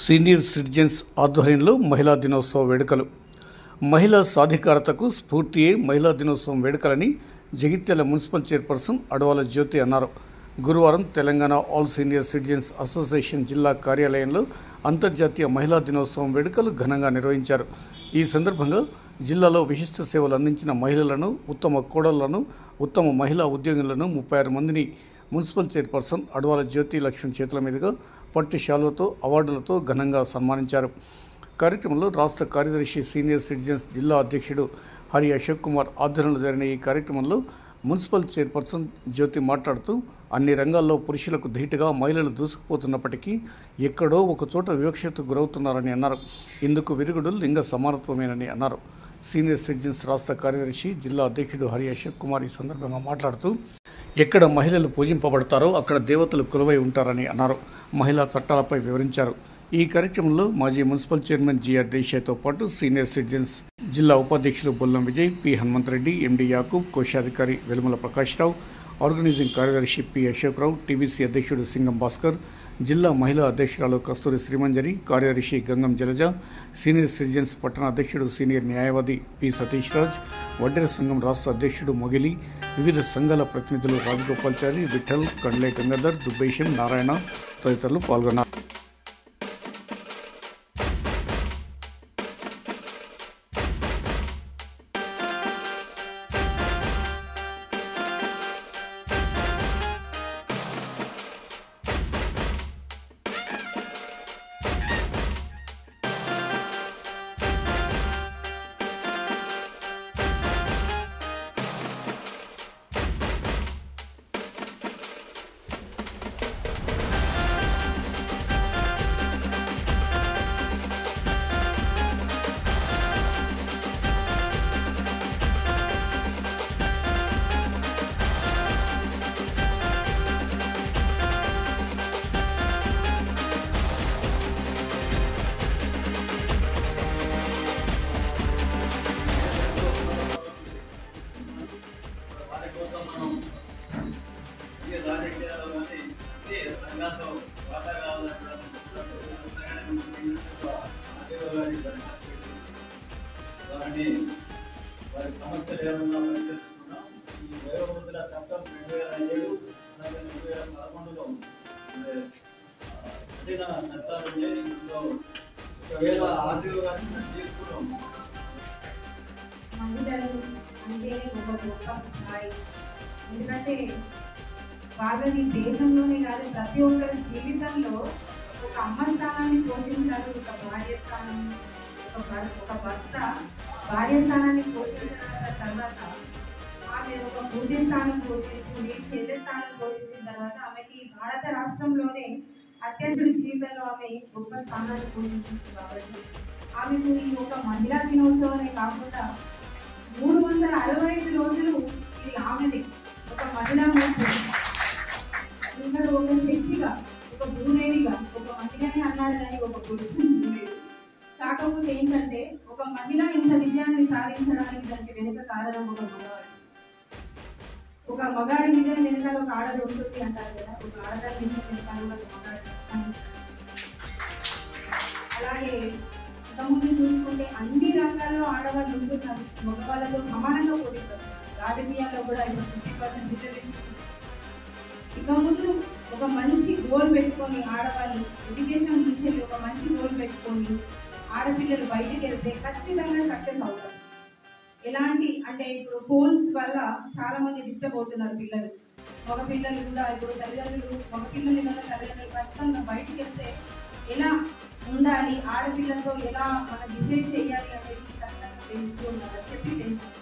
Senior citizens ఆధ్వర్యంలో మహిళా దినోత్సవ వేడుకలు. మహిళా సాధికారతకు స్ఫూర్తియే మహిళా దినోత్సవం వేడుకలని జగిత్యాల మున్సిపల్ చైర్పర్సన్ అడవాల జ్యోతి అన్నారు. గురువారం Telangana all senior citizens association జిల్లా కార్యాలయంలో అంతర్జాతీయ మహిళా దినోత్సవం వేడుకలు ఘనంగా నిర్వహించారు. ఈ సందర్భంగా జిల్లాలో విశిష్ట సేవలు అందించిన మహిళలను, ఉత్తమ కోడళ్లను, ఉత్తమ మహిళా ఉద్యోగులను 36 మందిని మున్సిపల్ చైర్పర్సన్ అడవాల జ్యోతి లక్ష్మణ్ చేతుల మీదుగా పట్టు శాలువతో, అవార్డులతో ఘనంగా సన్మానించారు. కార్యక్రమంలో రాష్ట్ర కార్యదర్శి సీనియర్ సిటిజన్స్ జిల్లా అధ్యక్షుడు హరి అశోక్ కుమార్ ఆధ్వర్యంలో జరిగిన ఈ కార్యక్రమంలో మున్సిపల్ చైర్పర్సన్ జ్యోతి మాట్లాడుతూ, అన్ని రంగాల్లో పురుషులకు ధీటుగా మహిళలు దూసుకుపోతున్నప్పటికీ ఎక్కడో ఒకచోట వివక్షతకు గురవుతున్నారని అన్నారు. ఇందుకు విరుగుడు లింగ సమానత్వమేనని అన్నారు. సీనియర్ సిటిజన్స్ రాష్ట్ర కార్యదర్శి జిల్లా అధ్యక్షుడు హరి అశోక్ కుమార్ ఈ సందర్భంగా మాట్లాడుతూ, ఎక్కడ మహిళలు పూజింపబడతారో అక్కడ దేవతలు కొలువై ఉంటారని అన్నారు. మహిళా చట్టాలపై వివరించారు. ఈ కార్యక్రమంలో మాజీ మున్సిపల్ చైర్మన్ జిఆర్ దేశాయ్తో పాటు సీనియర్ సిటిజన్స్ జిల్లా ఉపాధ్యక్షులు బొల్లం విజయ్, పి హనుమంతరెడ్డి, ఎండి యాకూబ్, కోశాధికారి వెలుమల ప్రకాశ్రావు, ఆర్గనైజింగ్ కార్యదర్శి పి అశోక్రావు, టీబీసీ అధ్యక్షుడు సింగం భాస్కర్, జిల్లా మహిళా అధ్యక్షురాలు కస్తూరి శ్రీమంజరి, కార్యదర్శి గంగం జలజ, సీనియర్ సిటిజన్స్ పట్టణ అధ్యక్షుడు సీనియర్ న్యాయవాది పి సతీష్ రాజ్, వడ్డెర సంఘం రాష్ట్ర అధ్యక్షుడు మొగిలి, వివిధ సంఘాల ప్రతినిధులు రాజగోపాల్చారి, విఠల్, కండ్లే గంగాధర్, దుబ్బేశం, నారాయణ తదితరులు పాల్గొన్నారు. వారి సమస్యలు ఏమన్నా తెలుసుకున్నాం. ఈ వయోవృద్ధుల చట్టం 2007 అలాగే 2011లో కఠిన చట్టాలు ఉన్నాయి. ఇందులో ఒకవేళ ఆర్టీఓ గారి తీర్పులో మహిళలు అంటే ఒక గొప్ప స్థాయి. ఎందుకంటే వాళ్ళని దేశంలోనే కాదు ప్రతి ఒక్కరి జీవితంలో ఒక అమ్మ స్థానాన్ని పోషించారు. ఒక భార్య స్థానం, ఒక భర్త భార్య స్థానాన్ని పోషించిన తర్వాత ఆమె ఒక పూజ స్థానం పోషించింది, చెల్లె స్థానం పోషించిన తర్వాత ఆమెకి భారత రాష్ట్రంలోనే అత్యధికుడి జీవితంలో ఆమె గొప్ప స్థానాన్ని పోషించింది. కాబట్టి ఆమెకు ఈ ఒక మహిళా దినోత్సవమే కాకుండా 365 రోజులు ఇది ఆమెది. ఒక మహిళా ఇంకా ఒక శక్తిగా, ఒక భూదేవిగా, ఒక మహిళని అన్నారు కానీ ఒక పురుషుని లేదు. కాకపోతే ఏంటంటే ఒక మహిళ ఇంత విజయాన్ని సాధించడానికి దానికి వెనుక కారణం ఒక మగవాడు. ఒక మగాడి విజయం వెనుక ఒక ఆడది ఉంటుంది అంటారు కదా. ఒక ఆడదాని విజయం వెనుక ఒక మగాడు వస్తాను. అలాగే ఇంతకుముందు చూసుకుంటే అన్ని రంగాల్లో ఆడవాళ్ళు ఉంటున్నారు, మగవాళ్ళతో సమానంగా పోటీపడతారు. రాజకీయాల్లో కూడా ఇప్పుడు 50% రిజర్వేషన్. ఇక ముందు ఒక మంచి గోల్ పెట్టుకొని ఆడవాళ్ళు ఎడ్యుకేషన్ నుంచి ఒక మంచి గోల్ పెట్టుకొని ఆడపిల్లలు బయటికి వెళ్తే ఖచ్చితంగా సక్సెస్ అవుతారు. ఎలాంటి అంటే ఇప్పుడు ఫోన్స్ వల్ల చాలా మంది డిస్టర్బ్ అవుతున్నారు పిల్లలు. మగ పిల్లలు కూడా ఇప్పుడు తల్లిదండ్రులు మగ పిల్లల్ని కన్నా తల్లిదండ్రులు ఖచ్చితంగా బయటికి వెళ్తే ఎలా ఉండాలి, ఆడపిల్లలతో ఎలా మనం బిహేవ్ చేయాలి అనేది ఖచ్చితంగా పెంచుతూ ఉన్నారు, చెప్పి పెంచాలి.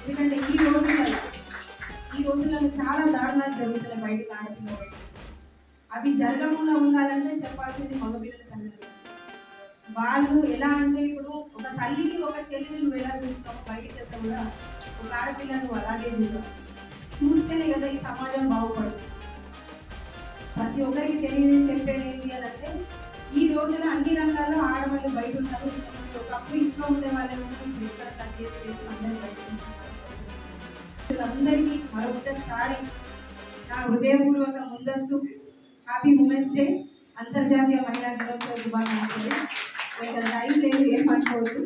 ఎందుకంటే ఈ రోజులలో చాలా దారుణాలు జరుగుతున్నాయి బయటకు ఆడపిల్లలు. అవి జరగకుండా ఉండాలంటే చెప్పాల్సింది మగపిల్లల తల్లిదండ్రులు. వాళ్ళు ఎలా అంటే ఇప్పుడు ఒక తల్లికి ఒక చెల్లిని నువ్వు ఎలా చూస్తావు, బయటికి వెళ్తే కూడా ఒక ఆడపిల్లను నువ్వు అలాగే చూడాలి. చూస్తేనే కదా ఈ సమాజం బాగుపడుతుంది. ప్రతి ఒక్కరికి తెలియదు చెప్పేది ఏంటి అని అంటే ఈ రోజున అన్ని రంగాల్లో ఆడవాళ్ళు బయట ఉన్నారు. ఒకప్పుడు ఇంట్లో ఉండే వాళ్ళు ఇప్పుడు ఎక్కడ తగ్గేది లేదు, అందరూ బయట అందరికీ మరొకసారి నా హృదయపూర్వక ముందస్తు హ్యాపీ ఉమెన్స్ డే. అంతర్జాతీయ మహిళా దినోత్సవ శుభాకాంక్షలు. కొంచెం టైం లేదు, ఏమనుకోవద్దు.